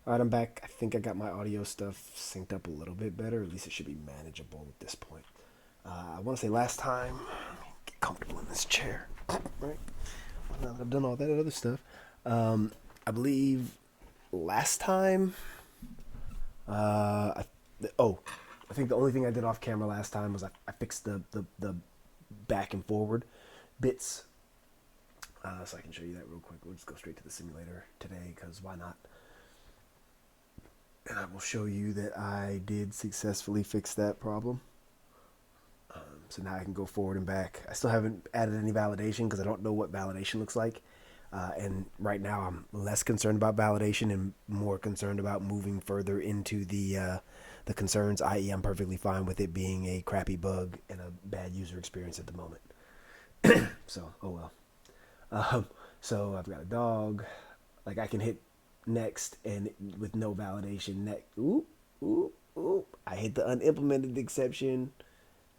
All right, I'm back. I think I got my audio stuff synced up a little bit better. At least it should be manageable at this point. I want to say last time, get comfortable in this chair, right? Now that I've done all that other stuff, I believe last time, uh, I, oh, I think the only thing I did off camera last time was I fixed the back and forward bits. So I can show you that real quick. We'll just go straight to the simulator today because why not? And I will show you that I did successfully fix that problem. So now I can go forward and back. I still haven't added any validation because I don't know what validation looks like. And right now I'm less concerned about validation and more concerned about moving further into the concerns, i.e. I'm perfectly fine with it being a crappy bug and a bad user experience at the moment. So, oh well. Um, so I've got a dog. Like I can hit next and with no validation. Next, oop, oop, oop. I hit the unimplemented exception.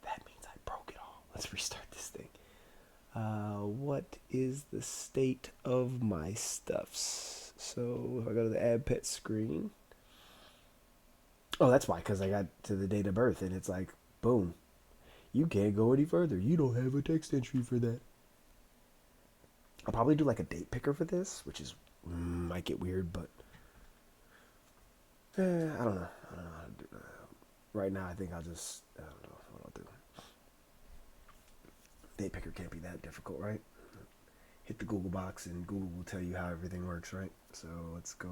That means I broke it all. Let's restart this thing. What is the state of my stuffs? So if I go to the add pet screen. Oh, that's why, because I got to the date of birth and it's like, boom, you can't go any further. You don't have a text entry for that. I'll probably do like a date picker for this, which is might get weird, but I don't know. I don't know how to do that. Right now, I think I'll just I don't know what I'll do. Date picker can't be that difficult, right? Hit the Google box and Google will tell you how everything works, right? So let's go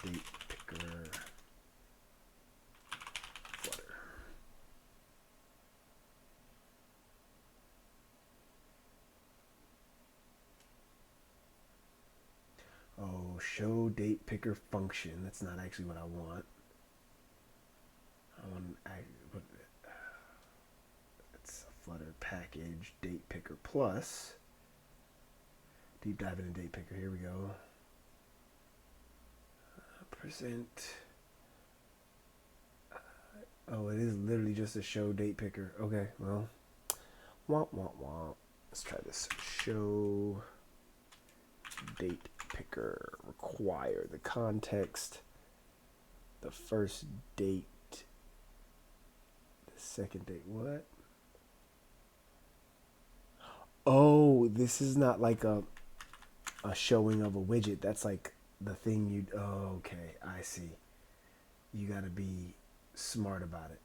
date picker Flutter. Oh, show date picker function. That's not actually what I want. I want it's a Flutter package date picker plus. Deep dive into date picker. Here we go. Present. Oh, it is literally just a show date picker. Okay, well, womp womp womp. Let's try this. Show date picker. Require the context, the first date, the second date. What? Oh, this is not like a showing of a widget. That's like the thing you. Oh, okay, I see. You got to be smart about it.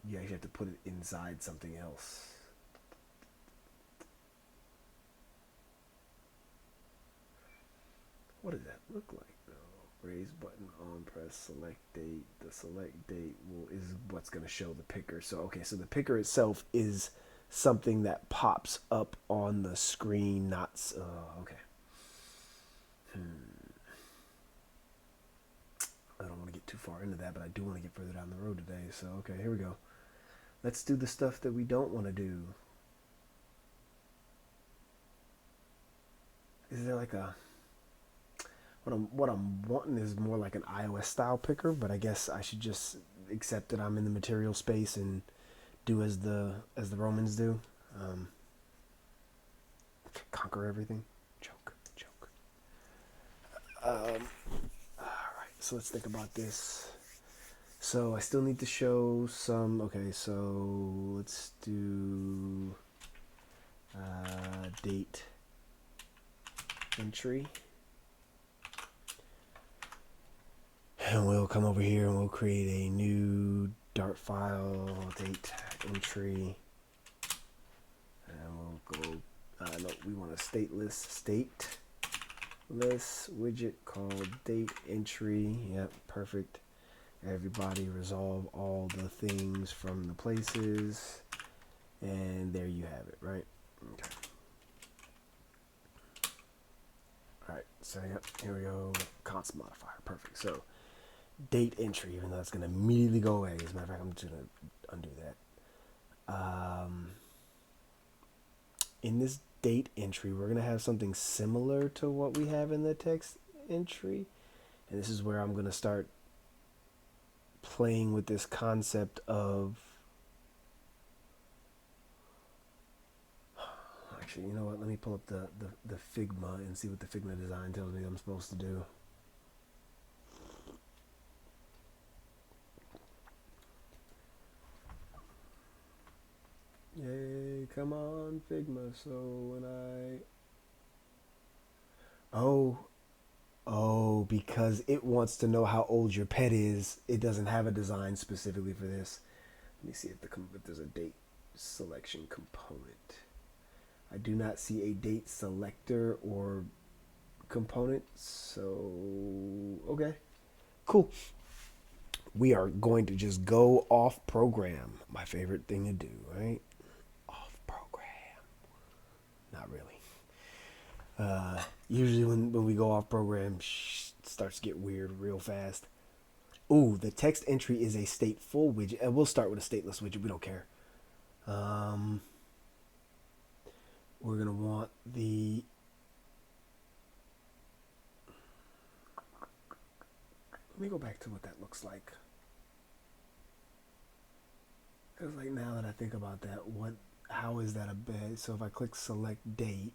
You actually have to put it inside something else. What does that look like though? Raise button on, press select date. The select date is what's going to show the picker. So okay, so the picker itself is something that pops up on the screen, not okay. I don't want to get too far into that, but I do want to get further down the road today. So okay, here we go. Let's do the stuff that we don't want to do. Is there like a what I'm wanting is more like an iOS style picker, but I guess I should just accept that I'm in the material space and do as the Romans do, um, conquer everything. Joke, joke. All right, so let's think about this. So I still need to show some. Okay, so let's do date entry, and we'll come over here and we'll create a new Dart file date entry, and we'll go. No, we want a stateless widget called date entry. Yep, perfect. Everybody resolve all the things from the places, and there you have it, right? Okay. All right. So yep, here we go. Const modifier, perfect. So date entry, even though that's going to immediately go away. As a matter of fact, I'm just going to undo that. In this date entry, we're going to have something similar to what we have in the text entry. And this is where I'm going to start playing with this concept of. Actually, you know what? Let me pull up the Figma and see what the Figma design tells me I'm supposed to do. Yay, come on, Figma. So when I... Oh, oh, because it wants to know how old your pet is. It doesn't have a design specifically for this. Let me see if there's a date selection component. I do not see a date selector or component. So, okay, cool. We are going to just go off program. My favorite thing to do, right? Off program. Not really. Usually when we go off program, it starts to get weird real fast. Ooh, the text entry is a stateful widget. And we'll start with a stateless widget. We don't care. Um, we're gonna want the... Let me go back to what that looks like. Because like now that I think about that, how is that a bed? So if I click select date,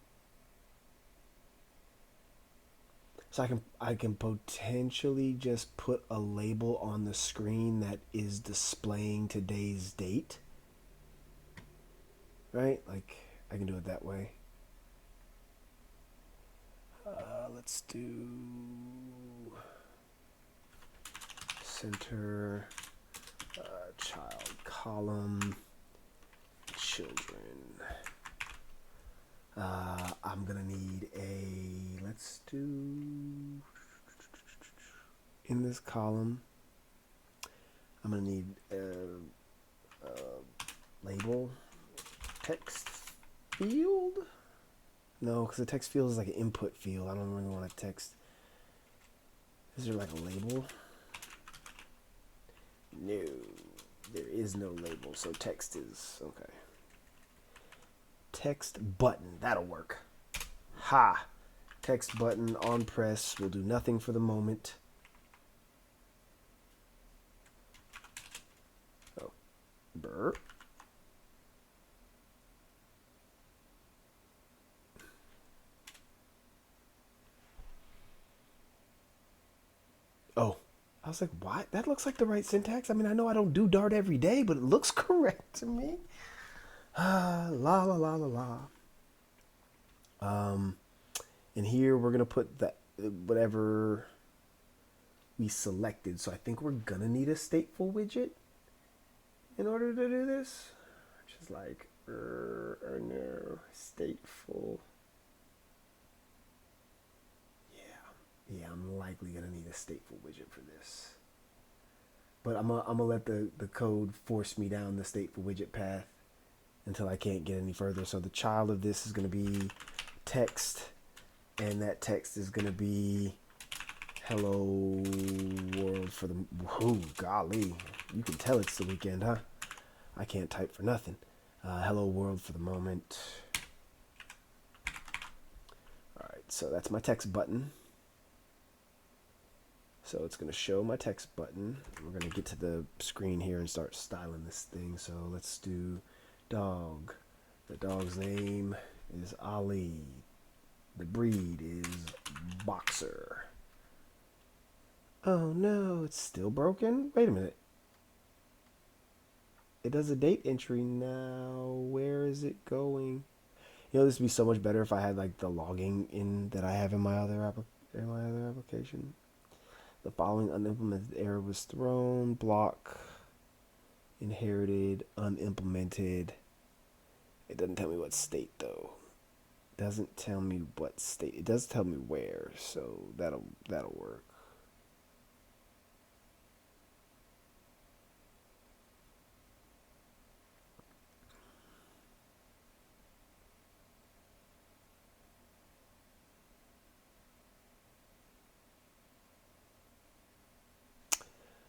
so I can potentially just put a label on the screen that is displaying today's date, right? Like I can do it that way. Let's do center child column children. I'm gonna need let's do, in this column, I'm gonna need a label text field. No, because the text field is like an input field. I don't really want a text. Is there like a label? No, there is no label, so text is okay. Text button, that'll work. Ha! Text button on press will do nothing for the moment. Oh, burp. Oh, I was like, what? That looks like the right syntax. I mean, I know I don't do Dart every day, but it looks correct to me. La la la la la. And here we're gonna put that whatever we selected. So I think we're gonna need a stateful widget in order to do this. Which is like, no, stateful. Yeah, I'm likely gonna need a stateful widget for this. But I'm gonna let the code force me down the stateful widget path until I can't get any further. So the child of this is gonna be text, and that text is gonna be hello world for the... Whoa, golly, you can tell it's the weekend, huh? I can't type for nothing. Hello world for the moment. All right, so that's my text button. So it's going to show my text button. We're going to get to the screen here and start styling this thing. So let's do dog. The dog's name is Ali. The breed is boxer. Oh no, it's still broken? Wait a minute. It does a date entry now. Where is it going? You know, this would be so much better if I had like the logging in that I have in my other application. The following unimplemented error was thrown. Block. Inherited. Unimplemented. It doesn't tell me what state though. It doesn't tell me what state. It does tell me where, so that'll work.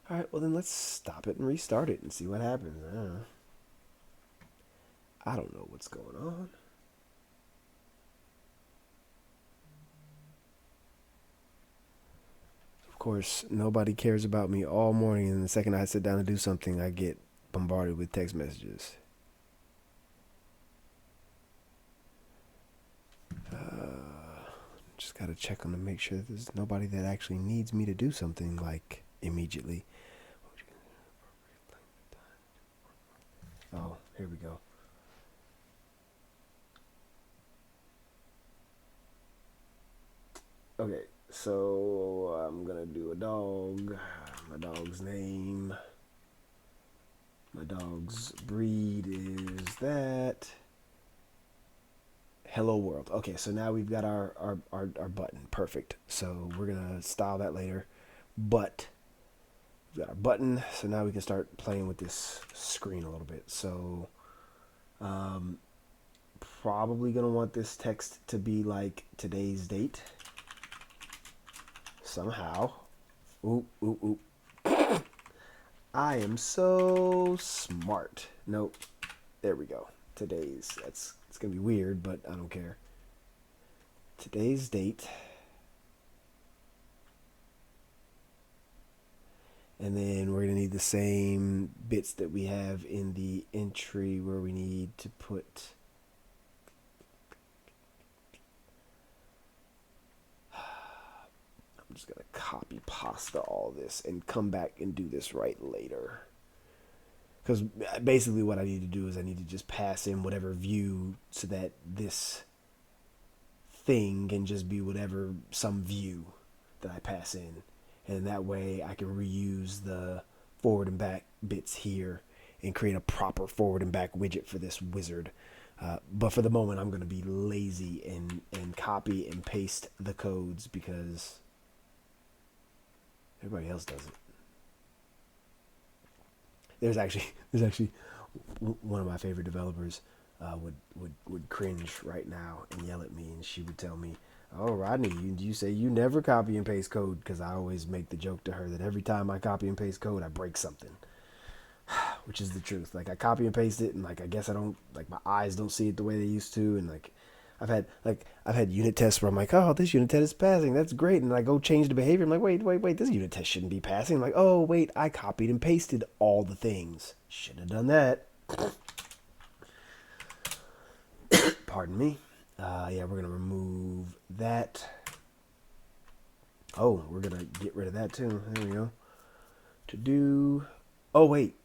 All right, well then let's stop it and restart it and see what happens. I don't know what's going on. Of course, nobody cares about me all morning, and the second I sit down to do something, I get bombarded with text messages. Just gotta check on to make sure that there's nobody that actually needs me to do something like immediately. Oh, here we go. Okay, so I'm gonna do a dog. My dog's name. My dog's breed is that. Hello world. Okay, so now we've got our button. Perfect. So we're gonna style that later. But we've got our button, so now we can start playing with this screen a little bit. So um, probably gonna want this text to be like today's date somehow. Oop, oop, oop. I am so smart. Nope. There we go. Today's. It's gonna be weird, but I don't care. Today's date. And then we're going to need the same bits that we have in the entry where we need to put. I'm just going to copy pasta all this and come back and do this right later. Because basically what I need to do is I need to just pass in whatever view so that this thing can just be whatever, some view that I pass in. And that way I can reuse the forward and back bits here and create a proper forward and back widget for this wizard. But for the moment, I'm going to be lazy and copy and paste the codes because everybody else does it. There's actually one of my favorite developers would cringe right now and yell at me, and she would tell me, "Oh, Rodney, you say you never copy and paste code," because I always make the joke to her that every time I copy and paste code, I break something, which is the truth. Like I copy and paste it, and like I guess I don't like my eyes don't see it the way they used to, and like I've had unit tests where I'm like, oh, this unit test is passing, that's great, and I go change the behavior. I'm like, wait, this unit test shouldn't be passing. I'm like, oh wait, I copied and pasted all the things. Shouldn't have done that. Pardon me. Yeah, we're gonna remove that. Oh, we're gonna get rid of that too. There we go. To do. Oh wait.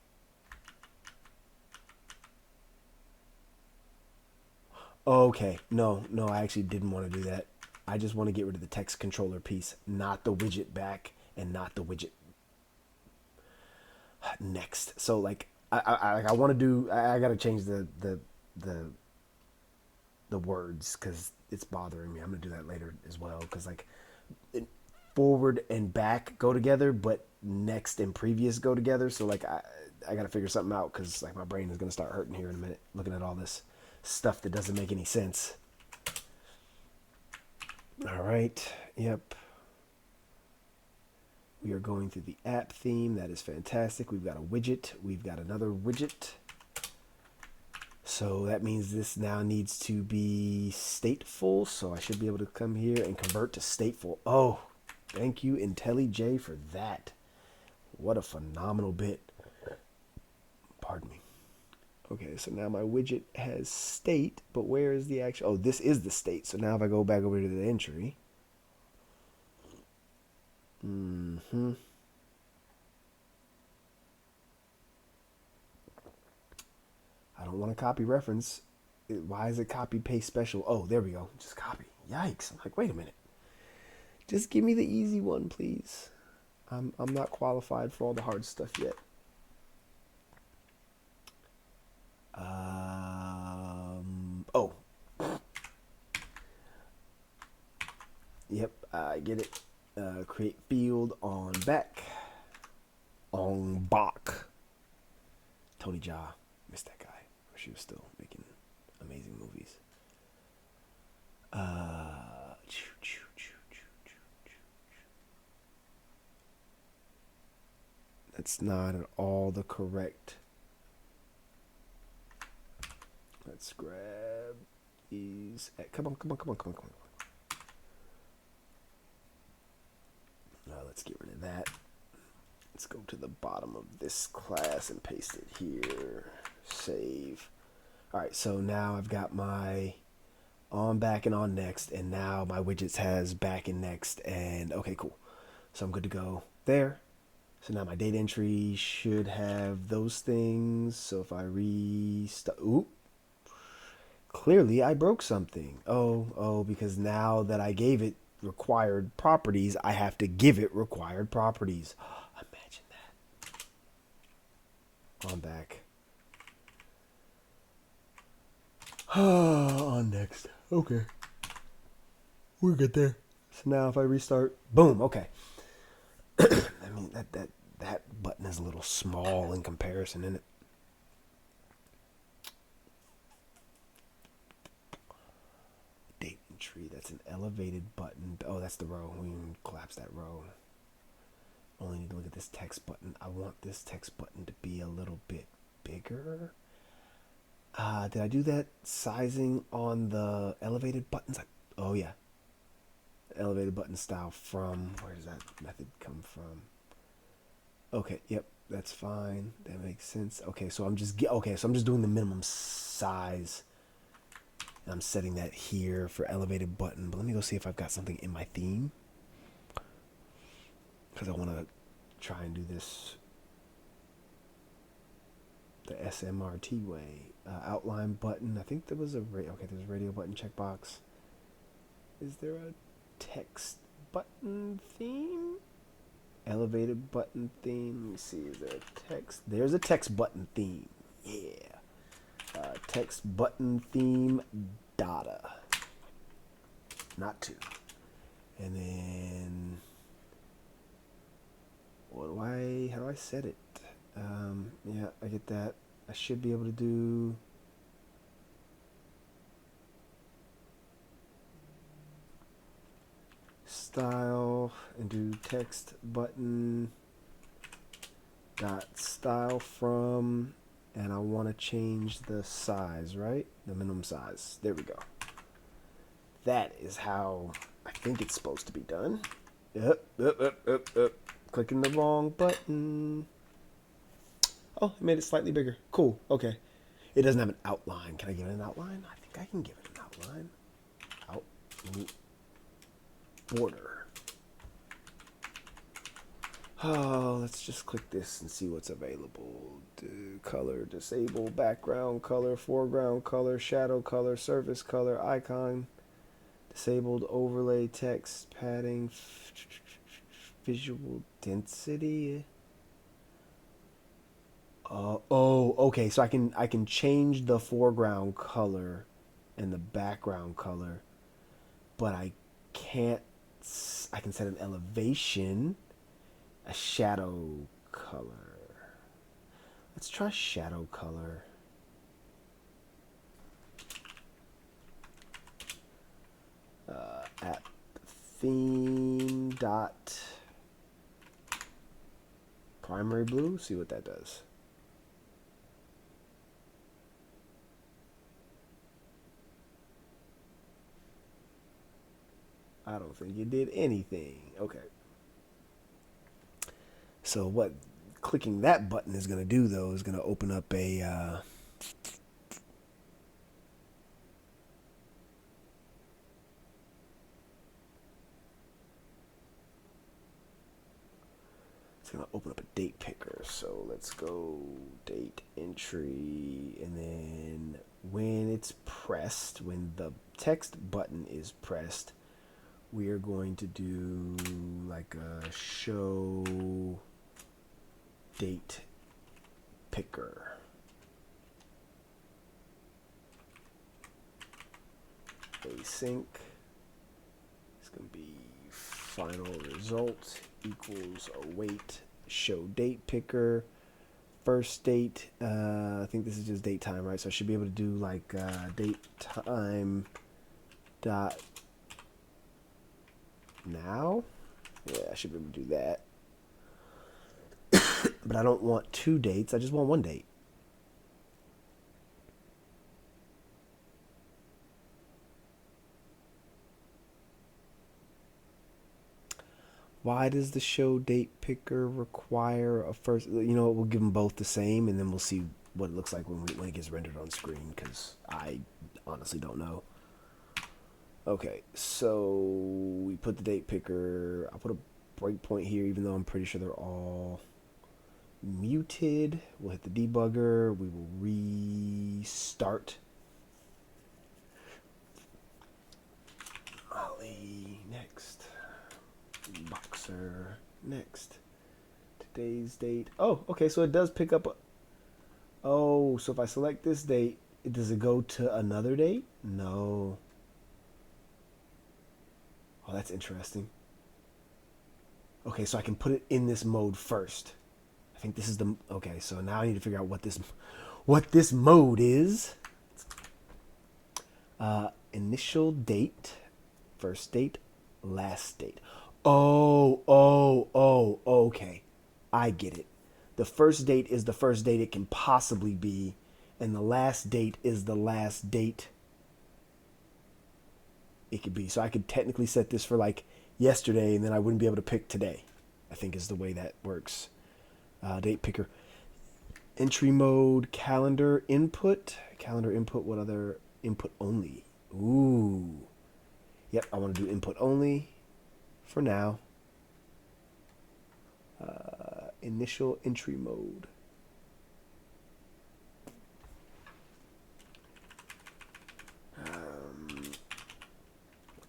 Okay. No, I actually didn't want to do that. I just want to get rid of the text controller piece, not the widget back, and not the widget next. So like, I want to do. I gotta change the the words because it's bothering me. I'm gonna do that later as well because like forward and back go together, but next and previous go together. So like I gotta figure something out because like my brain is gonna start hurting here in a minute looking at all this stuff that doesn't make any sense. All right. Yep. We are going through the app theme. That is fantastic. We've got a widget. We've got another widget. So that means this now needs to be stateful. So I should be able to come here and convert to stateful. Oh, thank you, IntelliJ, for that. What a phenomenal bit. Pardon me. Okay, so now my widget has state, but where is the actual... Oh, this is the state. So now if I go back over to the entry... Mm-hmm. I don't want to copy reference. Why is it copy paste special? Oh, there we go. Just copy. Yikes. I'm like, wait a minute. Just give me the easy one, please. I'm not qualified for all the hard stuff yet. Oh. Yep, I get it. Create field on back. On Bach. Tony Jaa. Missed that guy. She was still making amazing movies. That's not at all the correct. Let's grab these. Come on. Let's get rid of that. Let's go to the bottom of this class and paste it here. Save. All right, so now I've got my on back and on next, and now my widgets has back and next, and okay, cool. So I'm good to go there. So now my data entry should have those things. So if I restart, oop, clearly I broke something. Oh, because now that I gave it required properties, I have to give it required properties. Imagine that. On back. On next. Okay. We're good there. So now if I restart, boom, okay. I mean that button is a little small in comparison, isn't it? Date entry, that's an elevated button. Oh, that's the row. We can collapse that row. Only need to look at this text button. I want this text button to be a little bit bigger. Did I do that sizing on the elevated buttons? Oh yeah, elevated button style from, where does that method come from? Okay, yep, that's fine. That makes sense. Okay, so I'm just doing the minimum size. And I'm setting that here for elevated button. But let me go see if I've got something in my theme, because I want to try and do this the SMRT way. Outline button. I think there was a there's a radio button checkbox. Is there a text button theme? Elevated button theme. Let me see. Is there a text? There's a text button theme. Yeah. Text button theme data. Not two. And then how do I set it? Yeah, I get that. I should be able to do style and do text button dot style from, and I want to change the size, right? The minimum size. There we go. That is how I think it's supposed to be done. Up. Clicking the wrong button. Oh, I made it slightly bigger. Cool. Okay. It doesn't have an outline. Can I give it an outline? I think I can give it an outline. Border. Oh, let's just click this and see what's available. Color, disable, background color, foreground color, shadow color, surface color, icon, disabled, overlay, text, padding, visual density. Okay. So I can change the foreground color and the background color, but I can't. I can set an elevation, a shadow color. Let's try shadow color. At theme dot primary blue. See what that does. I don't think it did anything. Okay. So what clicking that button is going to do, though, is going to open up a it's going to open up a date picker. So let's go date entry, and then when it's pressed, when the text button is pressed, we are going to do like a show date picker. Async. It's going to be final result equals await show date picker. First date. I think this is just date time, right? So I should be able to do like date time dot now. Yeah, I should be able to do that. But I don't want two dates. I just want one date. Why does the show date picker require a first? You know, we'll give them both the same, and then we'll see what it looks like when it gets rendered on screen, because I honestly don't know. Okay, so we put the date picker. I'll put a breakpoint here, even though I'm pretty sure they're all muted. We'll hit the debugger. We will restart. Ali, next. sir. Next. Today's date. Oh, okay, so it does pick up. Oh, so if I select this date, does it go to another date? No. Oh, that's interesting. Okay, so I can put it in this mode first. I think this is the okay. So now I need to figure out what this mode is. Initial date, first date, last date. Okay. I get it. The first date is the first date it can possibly be, and the last date is the last date it could be. So I could technically set this for like yesterday, and then I wouldn't be able to pick today. I think is the way that works. Date picker, entry mode, calendar input. Calendar input. What other input only? Ooh. Yep, I want to do input only for now. Initial entry mode.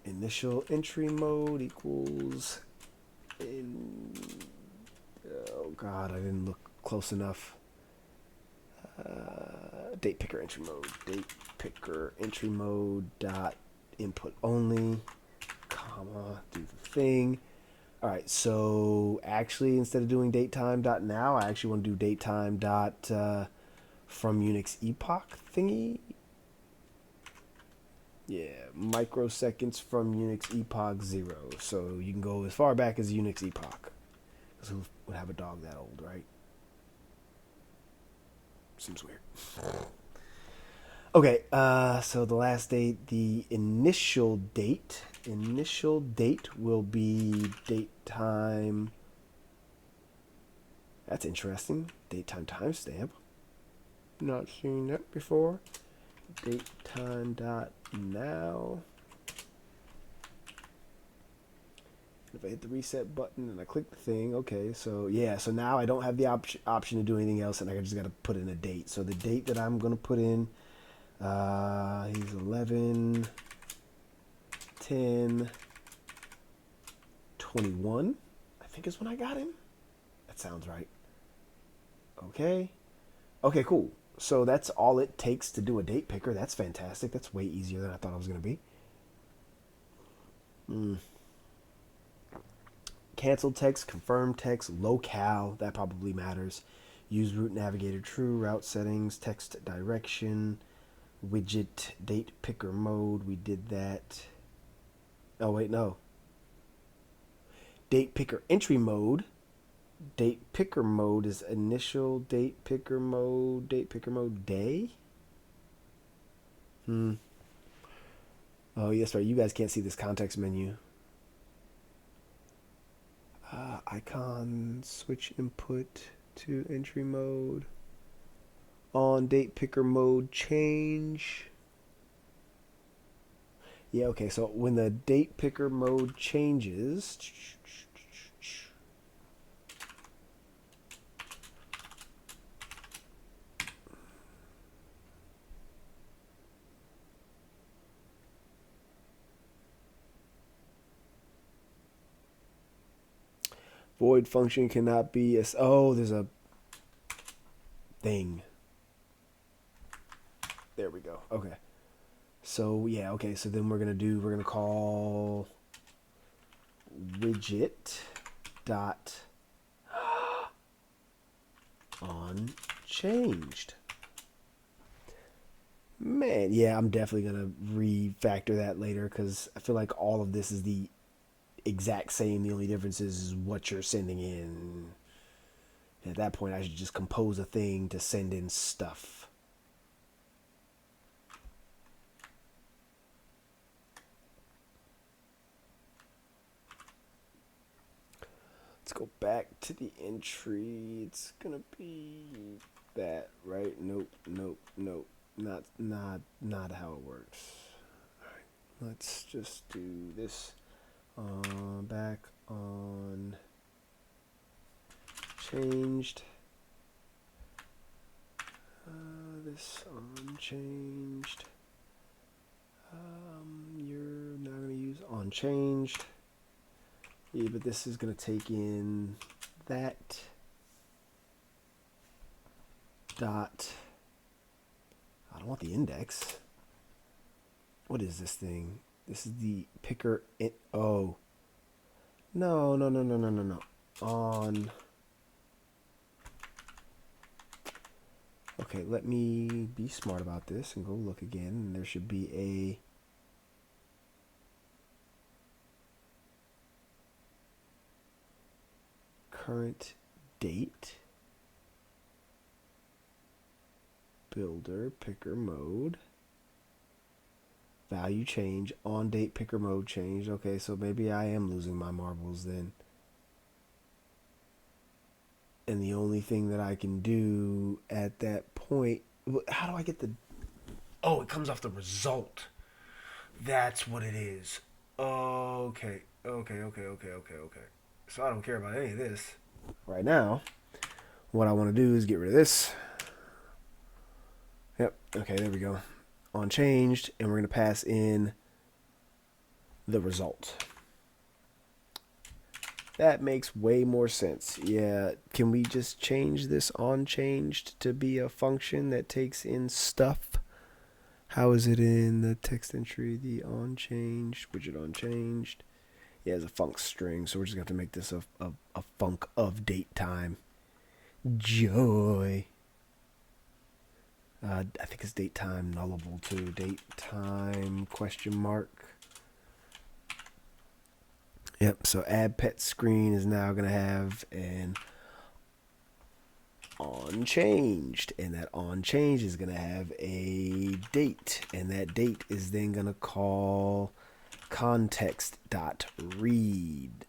Initial entry mode equals oh god, I didn't look close enough. Date picker entry mode. Date picker entry mode dot input only, comma, do the thing. All right, so actually instead of doing datetime dot now, I actually want to do datetime dot from Unix epoch thingy. Yeah, microseconds from Unix epoch 0. So you can go as far back as Unix epoch. Because who would have a dog that old, right? Seems weird. Okay, so the last date, the initial date. Initial date will be date time. That's interesting. Date time timestamp. Not seen that before. Date time dot now. If I hit the reset button and I click the thing, okay, so yeah, so now I don't have the option to do anything else, and I just got to put in a date. So the date that I'm going to put in, he's 11, 10, 21, I think is when I got him. That sounds right. Okay. Okay, cool. So that's all it takes to do a date picker. That's fantastic. That's way easier than I thought it was going to be. Cancel text, confirm text, locale, that probably matters. Use route navigator true, route settings, text direction, widget, date picker mode. We did that. Oh, wait, no. Date picker entry mode. Date picker mode is initial date picker mode day. Oh, yes, right. You guys can't see this context menu. Icon, switch input to entry mode. On date picker mode change. Yeah, okay, so when the date picker mode changes, void function cannot be as oh, there's a thing. There we go. Okay. So yeah, okay, so then we're gonna call widget dot on changed. Man, yeah, I'm definitely gonna refactor that later because I feel like all of this is the exact same. The only difference is what you're sending in. At that point, I should just compose a thing to send in stuff. Let's go back to the entry. It's gonna be that, right? Nope. Not how it works. All right, let's just do this. Back on changed. This on changed. You're now gonna use on changed. Yeah, but this is going to take in that dot. I don't want the index. What is this thing? This is the picker. Oh. No, no, no, no, no, no, no. On. Okay, let me be smart about this and go look again. And there should be a current date. Builder, picker mode. Value change, on date picker mode change. Okay, so maybe I am losing my marbles then. And the only thing that I can do at that point, how do I get the? Oh, it comes off the result. That's what it is. Okay, okay. So I don't care about any of this right now. What I want to do is get rid of this. Yep. Okay, there we go. On changed, and we're going to pass in the result. That makes way more sense. Yeah, can we just change this on changed to be a function that takes in stuff? How is it in the text entry? The on changed, widget on changed. Yeah, it's a func string, so we're just going to have to make this a func of date time. Joy. I think it's date time nullable too. Date time question mark. Yep, so add pet screen is now going to have an on changed, and that on change is going to have a date, and that date is then going to call context.read.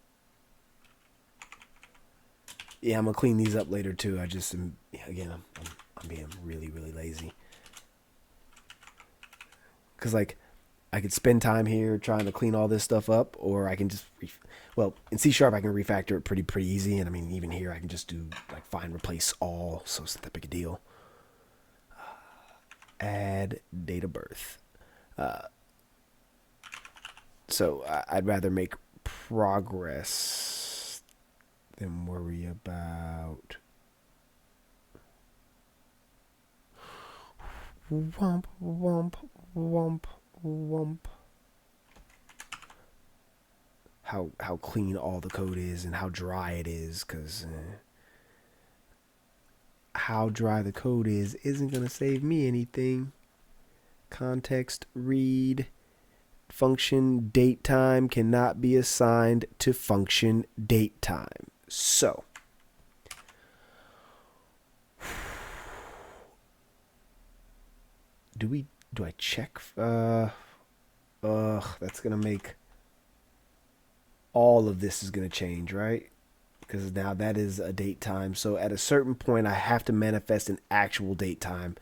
Yeah, I'm going to clean these up later too. I just am, again, I'm being really, really lazy. Because, like, I could spend time here trying to clean all this stuff up, or I can just, well, in C# I can refactor it pretty easy, and I mean, even here I can just do, like, find, replace all, so it's not that big a deal. Add date of birth. So I'd rather make progress than worry about womp, womp, womp, womp. How clean all the code is and how dry it is, because how dry the code is isn't going to save me anything. Context read function date time cannot be assigned to function date time. So do I check? That's gonna make all of this is gonna change, right? Because now that is a date time. So at a certain point, I have to manifest an actual date time.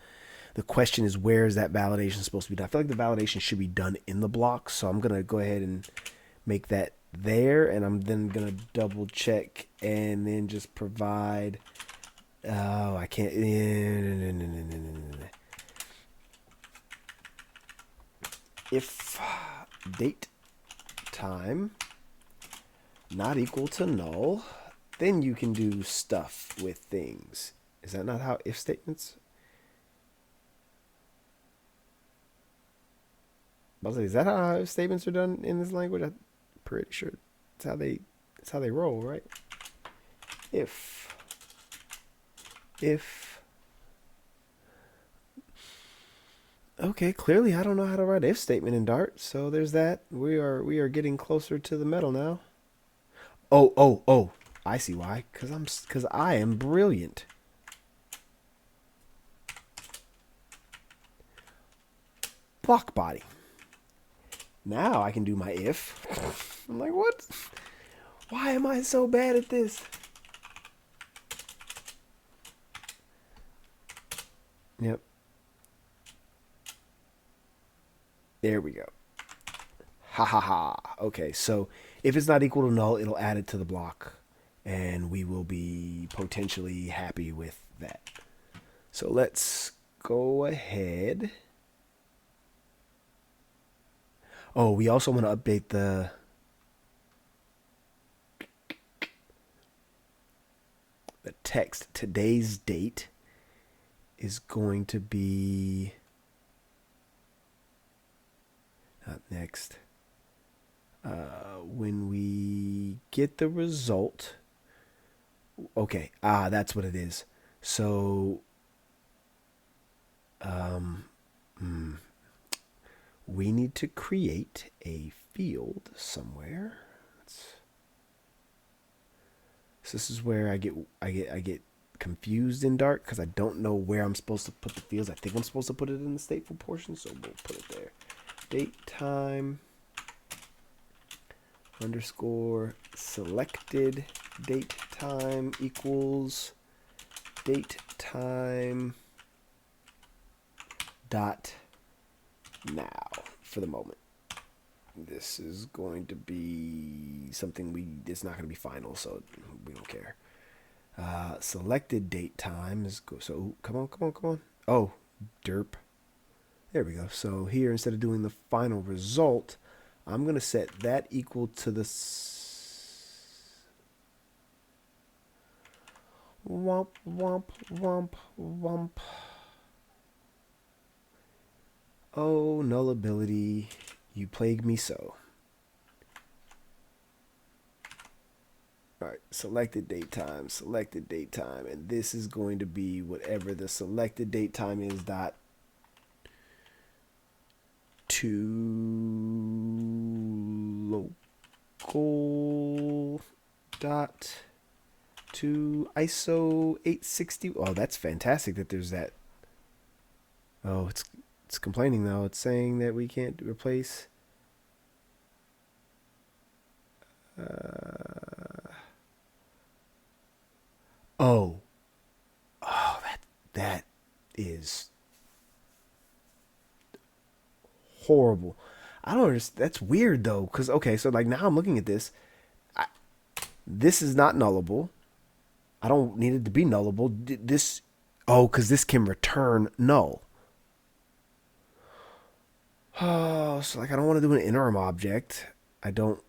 The question is, where is that validation supposed to be done? I feel like the validation should be done in the block, so I'm gonna go ahead and make that there, and I'm then gonna double check and then just provide. Oh, I can't. If date time not equal to null, then you can do stuff with things. Is that not how if statements? Is that how if statements are done in this language? I'm pretty sure it's how they roll, right? If okay, clearly I don't know how to write if statement in Dart, so there's that. We are getting closer to the metal now. Oh, I see why. Cause I am brilliant. Block body. Now I can do my if. I'm like, what? Why am I so bad at this? Yep. There we go. Ha ha ha. Okay, so if it's not equal to null, it'll add it to the block, and we will be potentially happy with that. So let's go ahead. Oh, we also want to update the the text, today's date, is going to be not next. When we get the result, okay, that's what it is. So, um, hmm, we need to create a field somewhere. So this is where I get confused in Dart because I don't know where I'm supposed to put the fields. I think I'm supposed to put it in the stateful portion, so we'll put it there. Date time underscore selected date time equals date time dot now for the moment. This is going to be something it's not going to be final, so we don't care. Selected date time is so come on. Oh, derp. There we go. So here, instead of doing the final result, I'm going to set that equal to the womp womp womp womp. Oh, nullability, you plague me so. Alright, selected date time, and this is going to be whatever the selected date time is dot to local dot to ISO 860. Oh, that's fantastic that there's that. Oh, it's complaining though. It's saying that we can't replace. Oh, that is horrible. I don't understand. That's weird though, because okay, so like now I'm looking at this. This is not nullable. I don't need it to be nullable. This, oh, because this can return null. Oh, so like I don't want to do an interim object. I don't.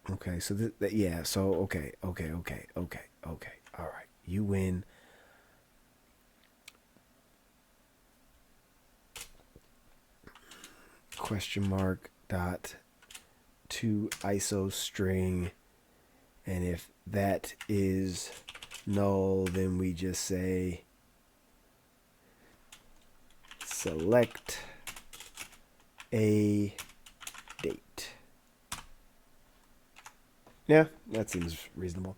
Okay, so yeah, so okay. All right, you win. Question mark dot to ISO string, and if that is null, then we just say select a date. Yeah, that seems reasonable.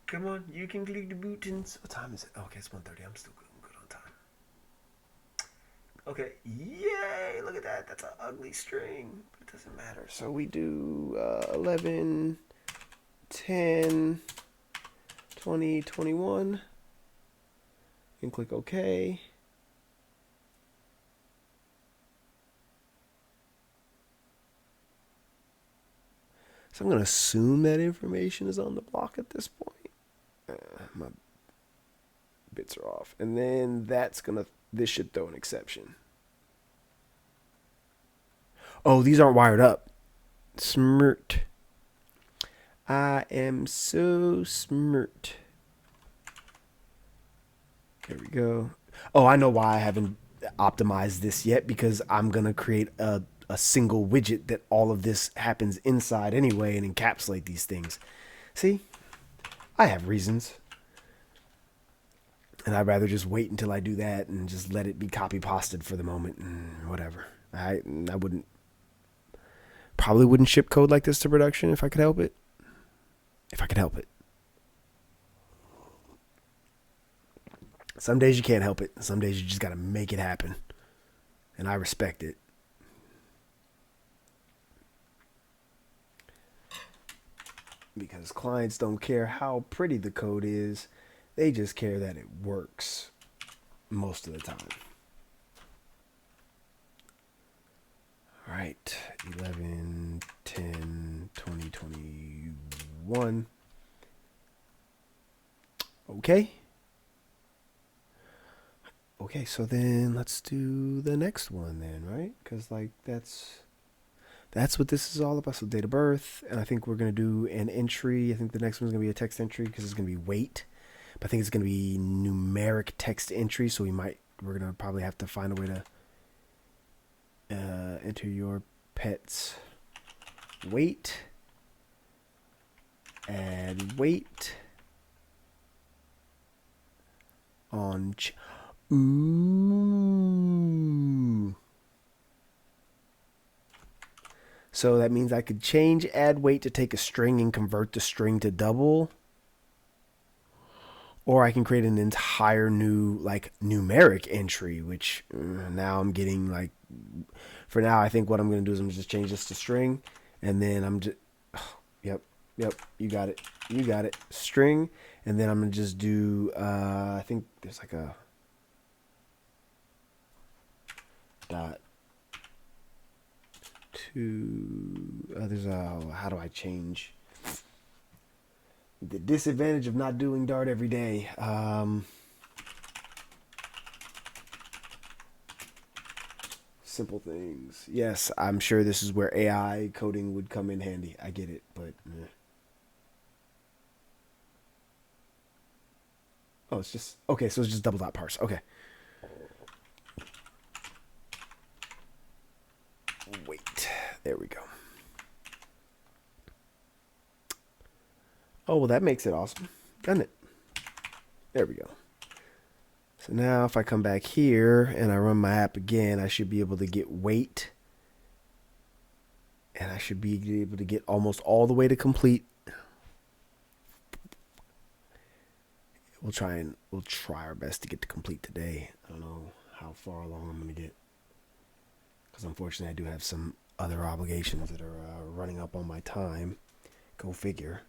Come on, you can click the buttons. What time is it? Okay, it's 1:30. I'm still good on time. Okay, yay! Look at that. That's an ugly string, but it doesn't matter. So we do 11, 10, 20, 21, and click OK. So I'm going to assume that information is on the block at this point. My bits are off. And then this should throw an exception. Oh, these aren't wired up. Smirt. I am so smirt. There we go. Oh, I know why I haven't optimized this yet, because I'm going to create a single widget that all of this happens inside anyway and encapsulate these things. See? I have reasons. And I'd rather just wait until I do that and just let it be copy pasted for the moment and whatever. I probably wouldn't ship code like this to production if I could help it. Some days you can't help it. Some days you just got to make it happen. And I respect it. Because clients don't care how pretty the code is. They just care that it works most of the time. All right, 11, 10, 20, 21. Okay. Okay, so then let's do the next one then, right? Because like that's that's what this is all about. So date of birth, and I think we're gonna do an entry. I think the next one's gonna be a text entry because it's gonna be weight. But I think it's gonna be numeric text entry. So we're gonna probably have to find a way to enter your pet's weight. Add weight on. Ooh. So that means I could change add weight to take a string and convert the string to double. Or I can create an entire new like numeric entry, which now I'm getting like, for now I think what I'm going to do is I'm just change this to string, and then I'm just, yep, you got it, string, and then I'm going to just do, I think there's like a dot to, there's a, how do I change? The disadvantage of not doing Dart every day. Simple things. Yes, I'm sure this is where AI coding would come in handy. I get it, but oh, it's just okay. So it's just double dot parse. Okay. Wait. There we go. Oh, well, that makes it awesome, doesn't it? There we go. So now if I come back here and I run my app again, I should be able to get weight. And I should be able to get almost all the way to complete. We'll try our best to get to complete today. I don't know how far along I'm going to get, because unfortunately I do have some other obligations that are running up on my time. Go figure.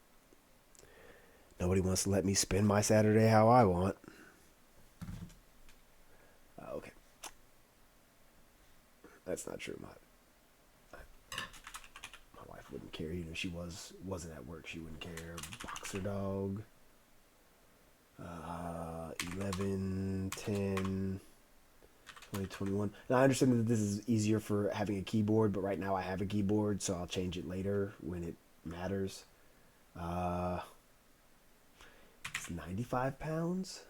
Nobody wants to let me spend my Saturday how I want. Okay. That's not true. My wife wouldn't care. You know, she wasn't at work. She wouldn't care. Boxer dog. 11, 10, 20, 21. Now, I understand that this is easier for having a keyboard, but right now I have a keyboard, so I'll change it later when it matters. It's 95 pounds.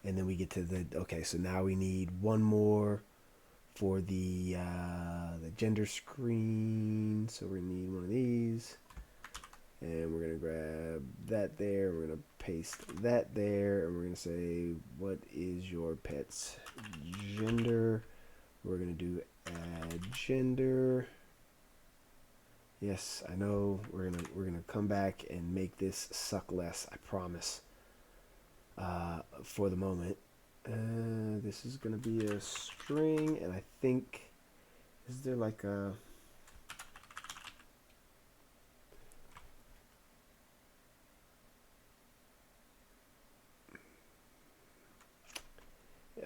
And then we get to the, okay, so now we need one more for the gender screen. So we're going to need one of these. And we're going to grab that there. We're going to paste that there. And we're going to say, what is your pet's gender? We're going to do add gender. Yes, I know. We're gonna come back and make this suck less. I promise. For the moment, this is gonna be a string, and I think, is there like a?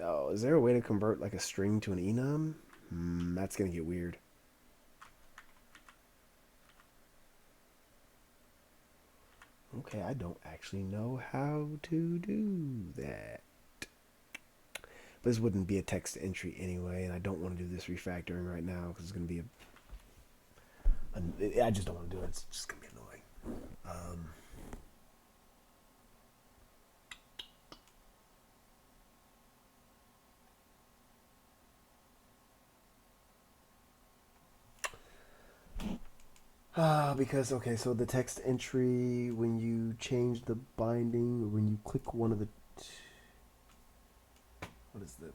Oh, is there a way to convert like a string to an enum? That's gonna get weird. Okay, I don't actually know how to do that. But this wouldn't be a text entry anyway, and I don't want to do this refactoring right now because it's going to be I just don't want to do it. It's just going to be annoying. Because, okay, so the text entry, when you change the binding, or when you click one of the... What does the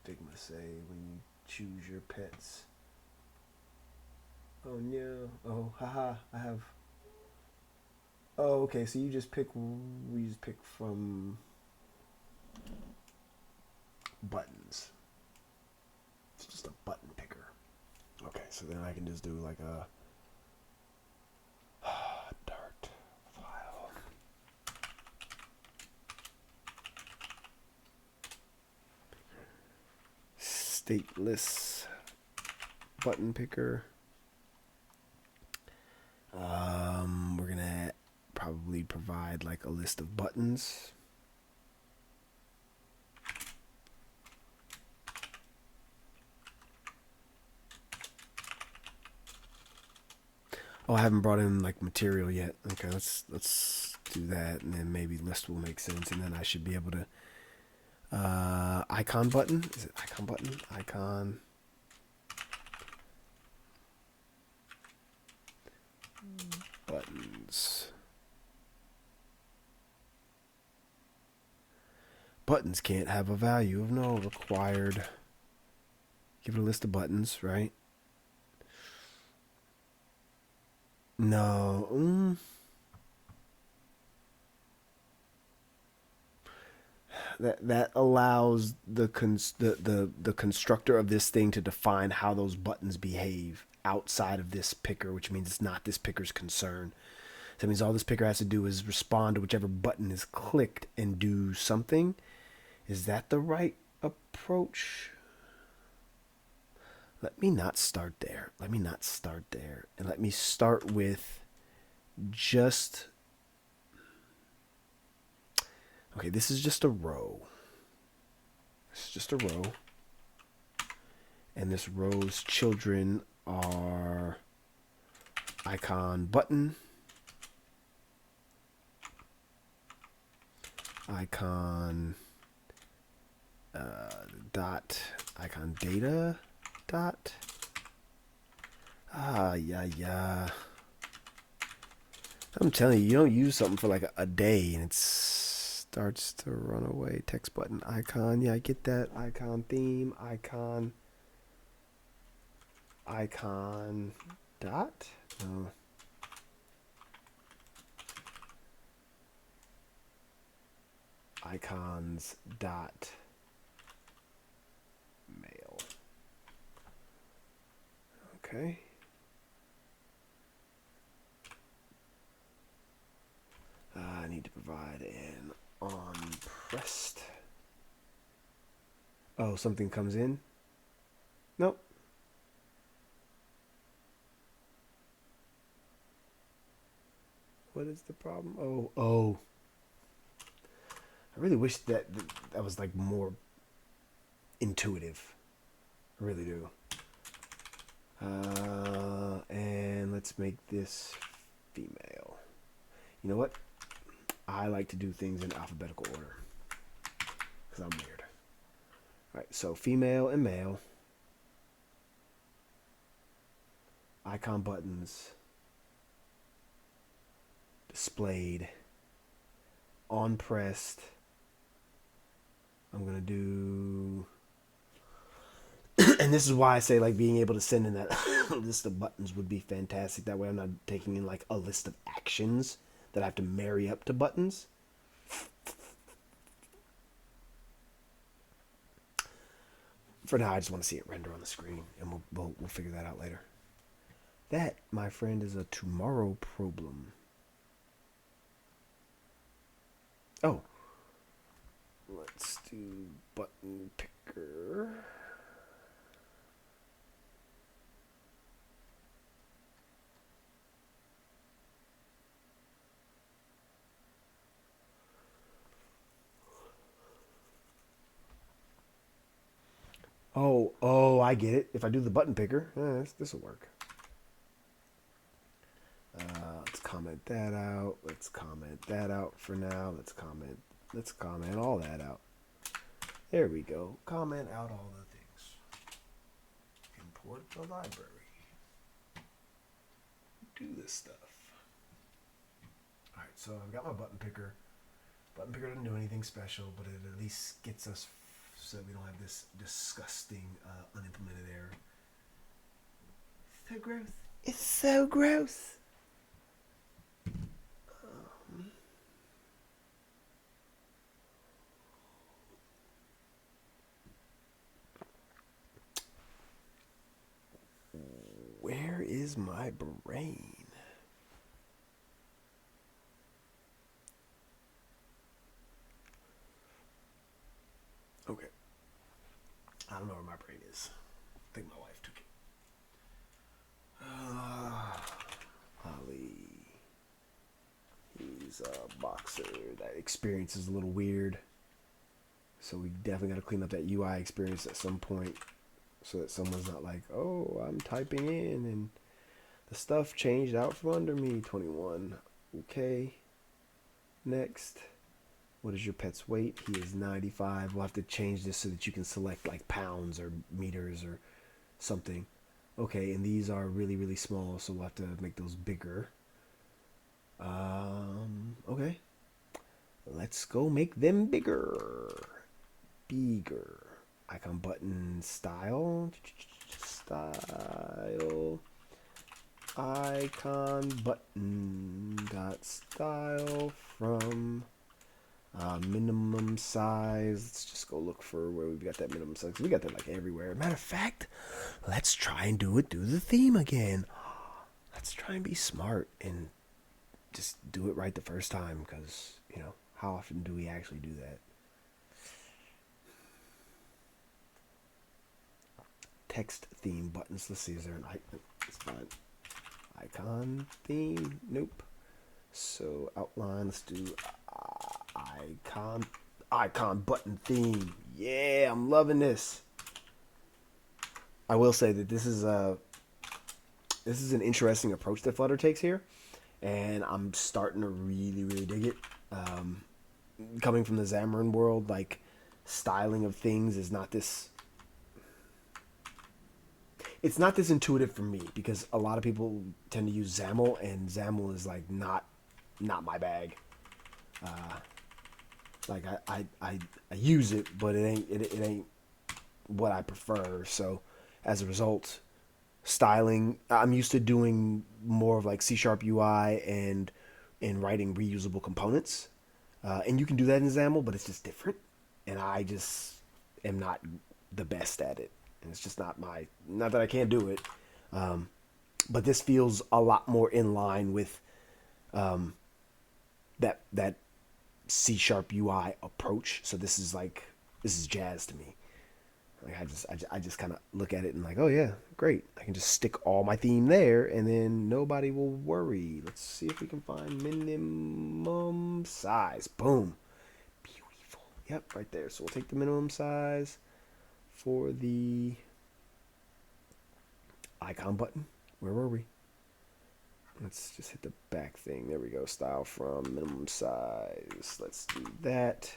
Figma say when you choose your pets? Oh, no. Oh, haha, I have... Oh, okay, so you just pick... We just pick from... buttons. It's just a button picker. Okay, so then I can just do like a... Dart file. Stateless button picker. We're gonna probably provide like a list of buttons. Oh, I haven't brought in like material yet. Okay, let's do that, and then maybe list will make sense, and then I should be able to icon button. Is it icon button? Icon buttons. Buttons can't have a value of no required. Give it a list of buttons, right? No. That allows the constructor of this thing to define how those buttons behave outside of this picker, which means it's not this picker's concern. So that means all this picker has to do is respond to whichever button is clicked and do something. Is that the right approach? Let me not start there. Let me not start there. And let me start with just... Okay, this is just a row. This is just a row. And this row's children are icon button, icon dot, icon data dot. Yeah. I'm telling you, you don't use something for like a day and it starts to run away. Text button icon. Yeah, I get that. Icon theme, icon dot. No. Icons dot mail. Okay. I need to provide an on pressed. Oh, something comes in? Nope. What is the problem? Oh. I really wish that was like more intuitive. I really do. And let's make this female. You know what? I like to do things in alphabetical order because I'm weird. All right, so female and male. Icon buttons displayed on pressed. I'm gonna do and this is why I say like being able to send in that list of buttons would be fantastic. That way I'm not taking in like a list of actions that I have to marry up to buttons. For now, I just want to see it render on the screen, and we'll figure that out later. That, my friend, is a tomorrow problem. Oh, let's do button picker. Oh, I get it. If I do the button picker, this will work. Let's comment that out. Let's comment that out for now. Let's comment all that out. There we go. Comment out all the things. Import the library. Do this stuff. Alright, so I've got my button picker. Button picker doesn't do anything special, but it at least gets us so we don't have this disgusting unimplemented error. So gross. It's so gross. Where is my brain? Okay. I don't know where my brain is. I think my wife took it. Ali. He's a boxer. That experience is a little weird. So we definitely got to clean up that UI experience at some point so that someone's not like, oh, I'm typing in and The stuff changed out from under me. 21. Okay. Next. What is your pet's weight? He is 95. We'll have to change this so that you can select like pounds or meters or something. Okay, and these are really, really small, so we'll have to make those bigger. Okay. Let's go make them bigger. Bigger. Icon button style. Style. Icon button dot style from minimum size. Let's just go look for where we've got that minimum size. We got that like everywhere. Matter of fact, let's try and do it through the theme again. Let's try and be smart and just do it right the first time, because, you know, how often do we actually do that? Text theme buttons. Let's see, is there an icon? It's fine. Icon theme. Nope. So outline. Let's do icon button theme. Yeah, I'm loving this. I will say that this is an interesting approach that Flutter takes here, and I'm starting to really, really dig it. Coming from the Xamarin world, like, styling of things is not this. It's not this intuitive for me, because a lot of people tend to use XAML, and XAML is like not my bag. Like I use it, but it ain't what I prefer. So as a result, styling, I'm used to doing more of like C# UI and writing reusable components. And you can do that in XAML, but it's just different. And I just am not the best at it. And it's just not that I can't do it. But this feels a lot more in line with that C# UI approach. So this is jazz to me. Like I just kind of look at it and like, oh yeah, great. I can just stick all my theme there, and then nobody will worry. Let's see if we can find minimum size. Boom. Beautiful. Yep, right there. So we'll take the minimum size for the icon button. Where were we? Let's just hit the back thing. There we go. Style from minimum size. Let's do that.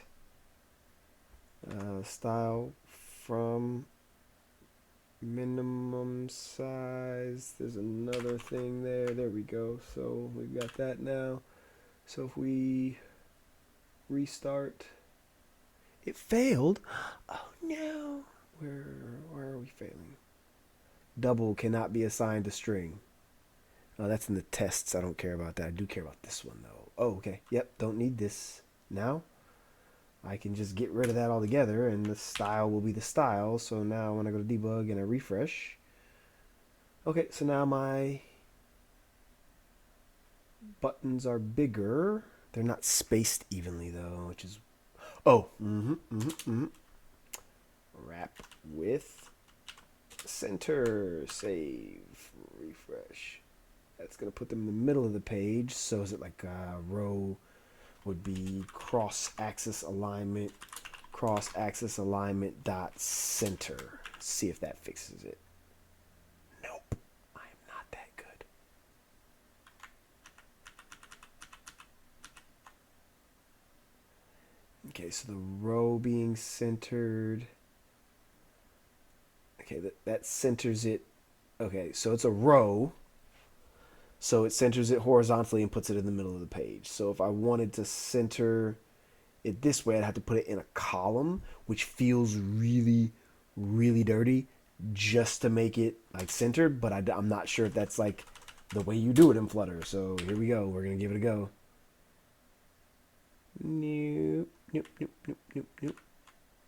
Style from minimum size. There's another thing there. There we go. So we've got that now. So if we restart, it failed. Oh no. Where are we failing? Double cannot be assigned to string. Oh, that's in the tests. I don't care about that. I do care about this one though. Oh, okay. Yep, don't need this. Now I can just get rid of that altogether, and the style will be the style. So now when I go to debug and I refresh, okay, so now my buttons are bigger. They're not spaced evenly though, which is, oh, wrap with center, save, refresh. That's gonna put them in the middle of the page. So is it like a row would be cross-axis alignment dot center. See if that fixes it. Nope, I am not that good. Okay, so the row being centered. Okay, that centers it. Okay, so it's a row. So it centers it horizontally and puts it in the middle of the page. So if I wanted to center it this way, I'd have to put it in a column, which feels really, really dirty just to make it like centered. But I'm not sure if that's like the way you do it in Flutter. So here we go. We're going to give it a go. Nope, nope, nope, nope, nope, nope.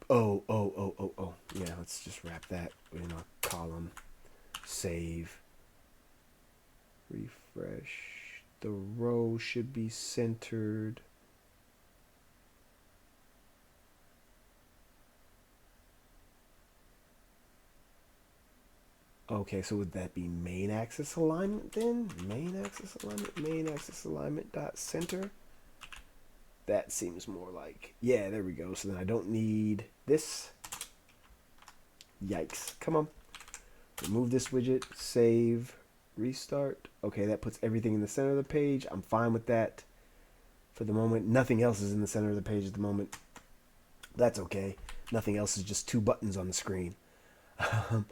Oh. Yeah, let's just wrap that in a column. Save. Refresh. The row should be centered. Okay, so would that be main axis alignment then? Main axis alignment dot center. That seems more like, yeah, there we go. So then I don't need this. Yikes. Come on. Remove this widget, save, Restart. Okay, that puts everything in the center of the page. I'm fine with that for the moment. Nothing else is in the center of the page at the moment. That's okay. Nothing else is just two buttons on the screen. I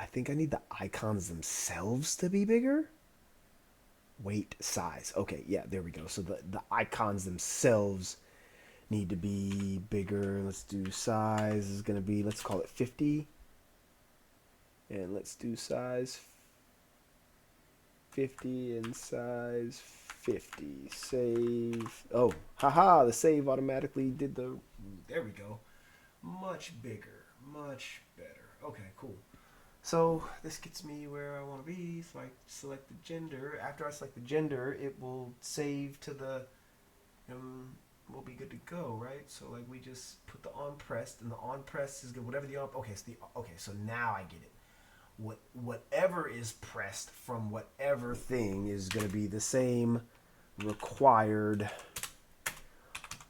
think I need the icons themselves to be bigger. Weight, size. Okay, yeah, there we go. So the icons themselves need to be bigger. Let's do size is going to be, let's call it 50. And let's do size 50 and size 50. Save. Oh, haha, the save automatically did the, there we go. Much bigger, much better. Okay, cool. So this gets me where I want to be. So I select the gender. After I select the gender, it will save to the, we'll be good to go, right? So like we just put the on pressed, and the on pressed is good. Whatever the on, okay. So now I get it. Whatever is pressed from whatever thing is going to be the same required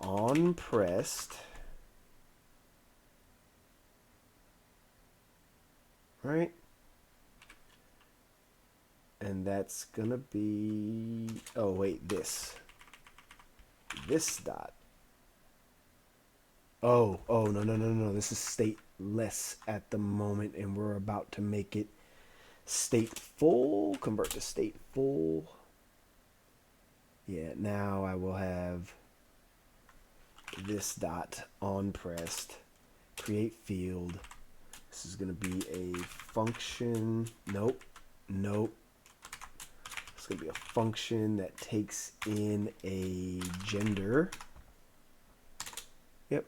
on pressed, right? And that's gonna be, oh wait, this dot. Oh, no. This is stateless at the moment, and we're about to make it stateful. Convert to stateful. Yeah, now I will have this dot on pressed. Create field. This is gonna be a function. Nope. It's going to be a function that takes in a gender. Yep.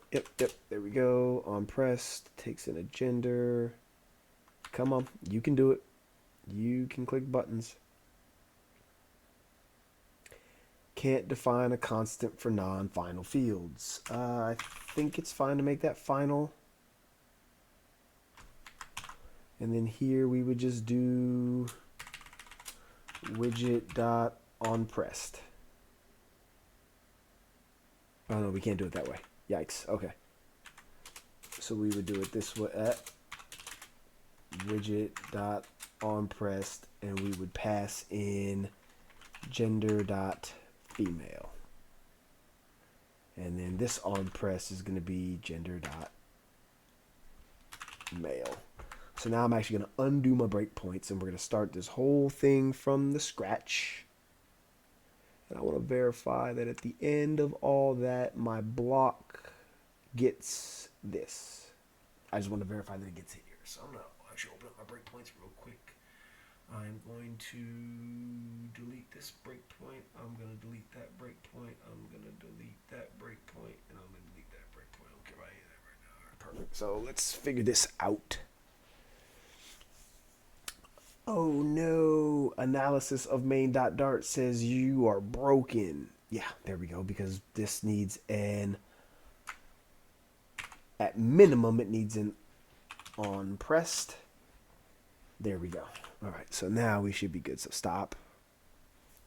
There we go. On pressed, takes in a gender. Come on. You can do it. You can click buttons. Can't define a constant for non-final fields. I think it's fine to make that final. And then here we would just do widget dot on pressed. Oh no, we can't do it that way. Yikes. Okay. So we would do it this way at widget dot on pressed, and we would pass in gender dot female. And then this on press is going to be gender dot male. So now I'm actually going to undo my breakpoints, and we're going to start this whole thing from the scratch. And I want to verify that at the end of all that, my block gets this. I just want to verify that it gets hit here. So I'm going to actually open up my breakpoints real quick. I'm going to delete this breakpoint. I'm going to delete that breakpoint. I'm going to delete that breakpoint. And I'm going to delete that breakpoint. I don't care about any of that right now. All right, perfect. So let's figure this out. Oh no, analysis of main.dart says you are broken. Yeah, there we go, because this needs an, at minimum, it needs an on pressed. There we go. All right, so now we should be good. So stop,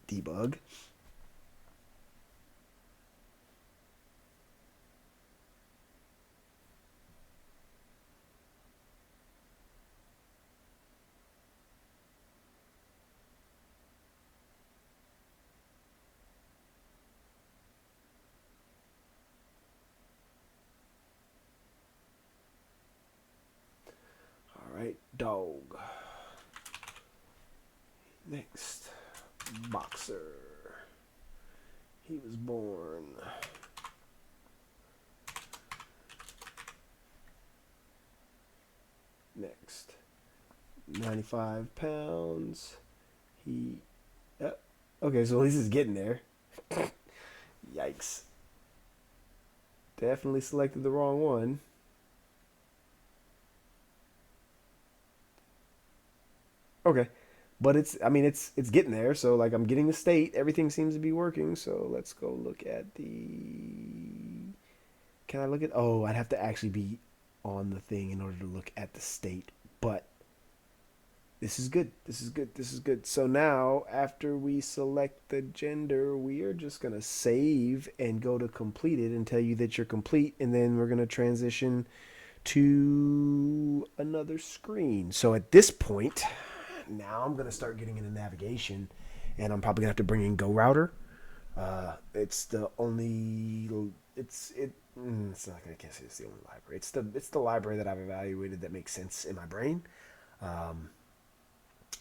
debug. Right, dog. Next, boxer. He was born. Next, 95 pounds. He, okay, so at least it's getting there. Yikes. Definitely selected the wrong one. Okay. But it's, I mean, it's getting there. So like I'm getting the state. Everything seems to be working. So let's go look at the, can I look at, oh, I'd have to actually be on the thing in order to look at the state. But this is good. This is good. This is good. So now after we select the gender, we are just going to save and go to completed and tell you that you're complete. And then we're going to transition to another screen. So at this point, now I'm going to start getting into navigation, and I'm probably going to have to bring in GoRouter. It's the only it's not, I can't say it's the only library. It's the library that I've evaluated that makes sense in my brain. Um,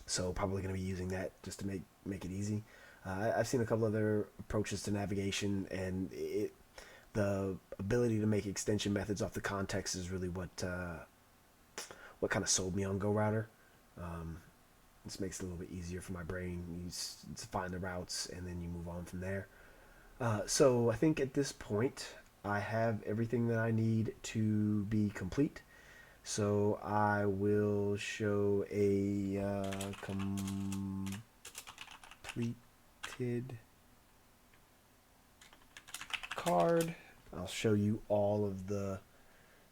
so probably going to be using that just to make it easy. I've seen a couple other approaches to navigation, and the ability to make extension methods off the context is really what kind of sold me on GoRouter. Um, this makes it a little bit easier for my brain. You find the routes, and then you move on from there. So I think at this point, I have everything that I need to be complete. So I will show a completed card. I'll show you all of the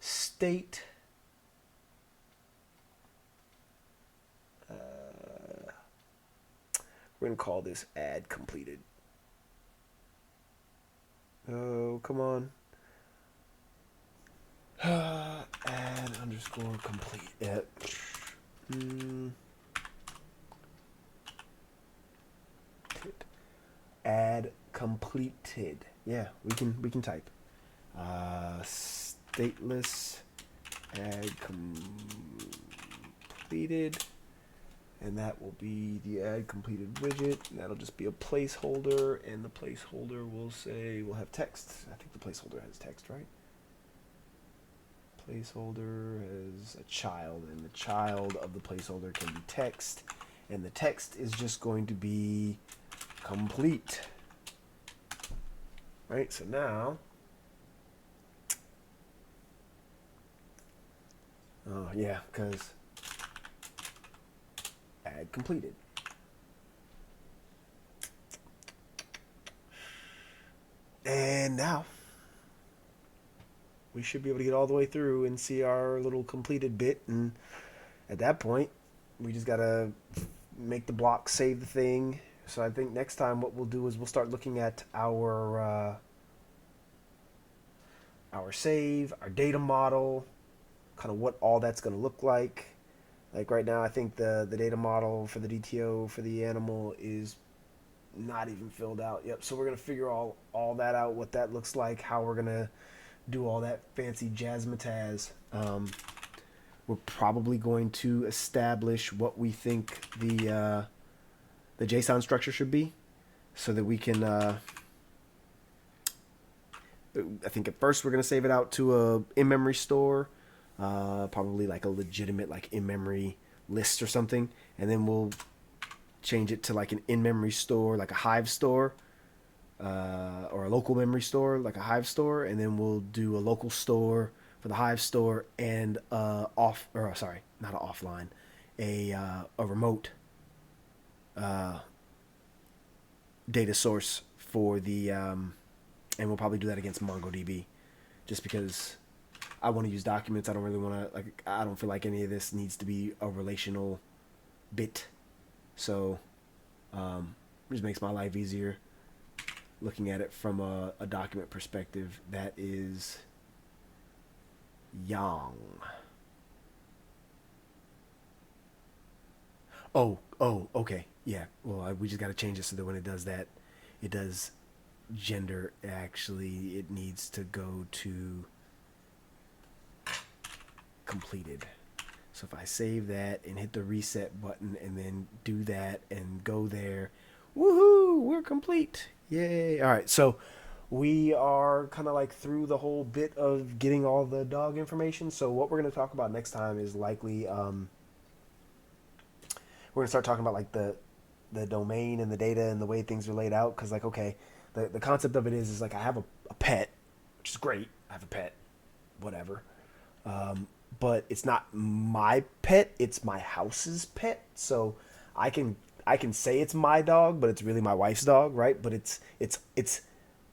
state. We're going to call this add completed. Oh, come on. Add underscore complete. Add completed. Yeah, we can type. Stateless add completed, and that will be the add completed widget. And that'll just be a placeholder, and the placeholder will say we'll have text. I think the placeholder has text, right? Placeholder as a child, and the child of the placeholder can be text, and the text is just going to be complete. Right, so now, oh yeah, because add completed. And now we should be able to get all the way through and see our little completed bit, and at that point we just gotta make the block save the thing. So I think next time what we'll do is we'll start looking at our save, our data model, kind of what all that's going to look like. Like right now, I think the data model for the DTO for the animal is not even filled out. Yep. So we're going to figure all that out, what that looks like, how we're going to do all that fancy jazzmatazz. We're probably going to establish what we think the JSON structure should be, so that we can. I think at first we're gonna save it out to a in-memory store, probably like a legitimate like in-memory list or something, and then we'll change it to like an in-memory store, like a Hive store, or a local memory store, like a Hive store, and then we'll do a local store for the Hive store and not an offline, a remote data source for the and we'll probably do that against MongoDB, just because I want to use documents. I don't really want to I don't feel like any of this needs to be a relational bit. So it just makes my life easier looking at it from a document perspective that is young. Oh, okay. Yeah. Well, we just got to change it so that when it does that, it does gender. Actually, it needs to go to completed. So if I save that and hit the reset button and then do that and go there, woohoo, we're complete. Yay. All right. So we are kind of like through the whole bit of getting all the dog information. So what we're going to talk about next time is likely we're gonna start talking about like the domain and the data and the way things are laid out. Because like, okay, the concept of it is like I have a pet, which is great. I have a pet, whatever. But it's not my pet; it's my house's pet. So I can say it's my dog, but it's really my wife's dog, right? But it's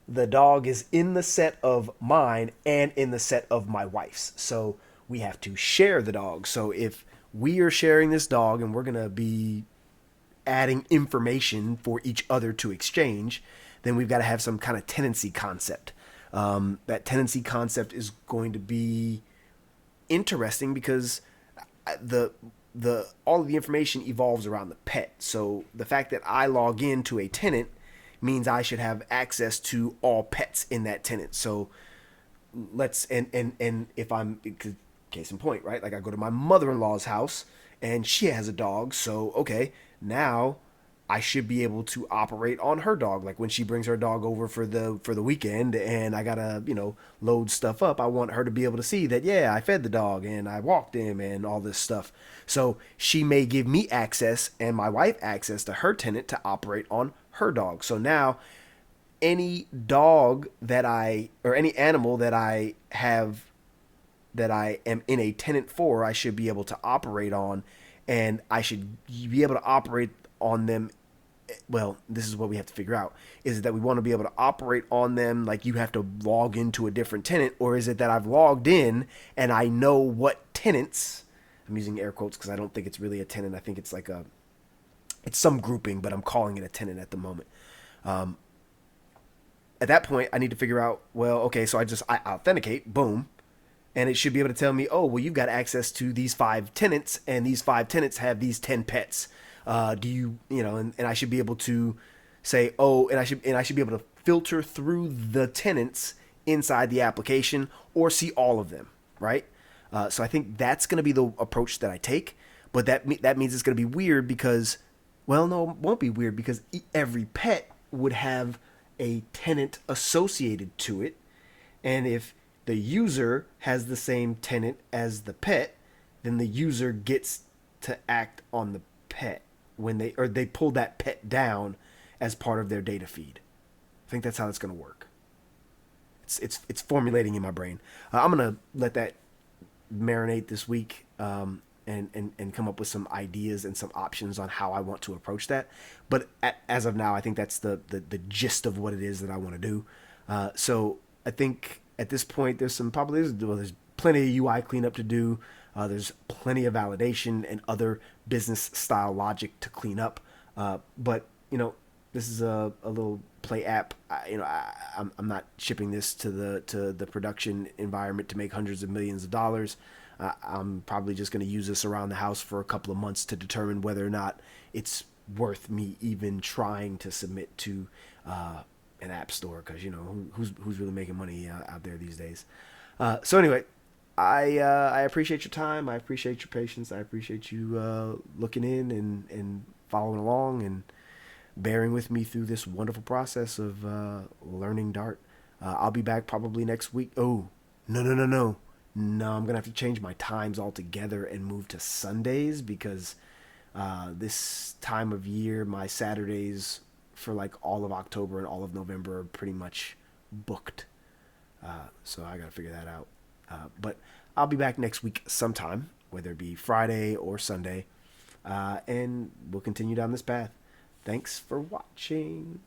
the dog is in the set of mine and in the set of my wife's. So we have to share the dog. So if we are sharing this dog and we're going to be adding information for each other to exchange, then we've got to have some kind of tenancy concept. That tenancy concept is going to be interesting because the all of the information evolves around the pet. So the fact that I log into a tenant means I should have access to all pets in that tenant. So let's and if I'm, case in point, right? Like I go to my mother-in-law's house and she has a dog, so okay, now I should be able to operate on her dog. Like when she brings her dog over for the weekend and I gotta, load stuff up, I want her to be able to see that, yeah, I fed the dog and I walked him and all this stuff. So she may give me access and my wife access to her tenant to operate on her dog. So now any dog that I or any animal that I have that I am in a tenant for, I should be able to operate on, and I should be able to operate on them. Well, this is what we have to figure out: is it that we want to be able to operate on them like you have to log into a different tenant, or is it that I've logged in and I know what tenants? I'm using air quotes because I don't think it's really a tenant. I think it's like it's some grouping, but I'm calling it a tenant at the moment. At that point, I need to figure out, well, okay, so I authenticate, boom, and it should be able to tell me, oh, well, you've got access to these 5 tenants, and these 5 tenants have these 10 pets. Do you, and I should be able to say, oh, and I should be able to filter through the tenants inside the application or see all of them, right? So I think that's going to be the approach that I take, but that means it's going to be weird because, well, no, it won't be weird because every pet would have a tenant associated to it, and if the user has the same tenant as the pet, then the user gets to act on the pet when they pull that pet down as part of their data feed. I think that's how it's going to work. It's formulating in my brain. I'm gonna let that marinate this week, and come up with some ideas and some options on how I want to approach that. But as of now, I think that's the gist of what it is that I want to do. So I think at this point, there's plenty of UI cleanup to do. There's plenty of validation and other business style logic to clean up. But this is a little play app. I'm not shipping this to the production environment to make hundreds of millions of dollars. I'm probably just going to use this around the house for a couple of months to determine whether or not it's worth me even trying to submit to an app store, because who's really making money out there these days. So anyway, I appreciate your time. I appreciate your patience. I appreciate you looking in and following along and bearing with me through this wonderful process of learning Dart. I'll be back probably next week. Oh, no. No, I'm going to have to change my times altogether and move to Sundays because this time of year, my Saturdays for like all of October and all of November are pretty much booked. So I got to figure that out. But I'll be back next week sometime, whether it be Friday or Sunday, and we'll continue down this path. Thanks for watching.